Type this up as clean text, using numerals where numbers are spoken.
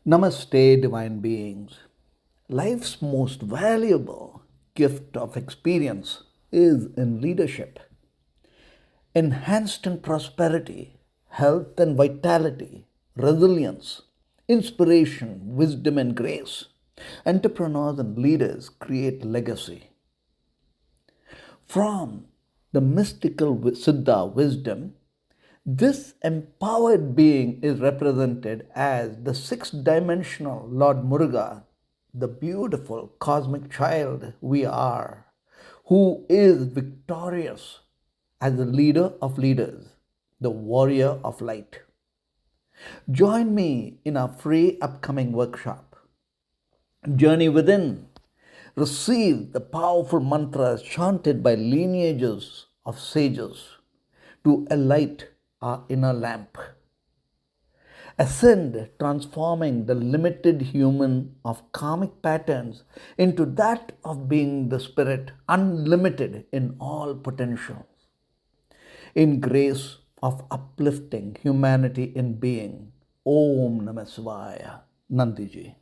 Namaste, divine beings. Life's most valuable gift of experience is in leadership. Enhanced in prosperity, health and vitality, resilience, inspiration, wisdom and grace. Entrepreneurs and leaders create legacy. From the mystical Siddha wisdom, this empowered being is represented as the sixth dimensional Lord Muruga, the beautiful cosmic child we are, who is victorious as the leader of leaders, the warrior of light. Join me in our free upcoming workshop, Journey Within. Receive the powerful mantras chanted by lineages of sages to alight our inner lamp. Ascend, transforming the limited human of karmic patterns into that of being the spirit, unlimited in all potential. In grace of uplifting humanity in being. Om Namah Shivaya. Nandhiji.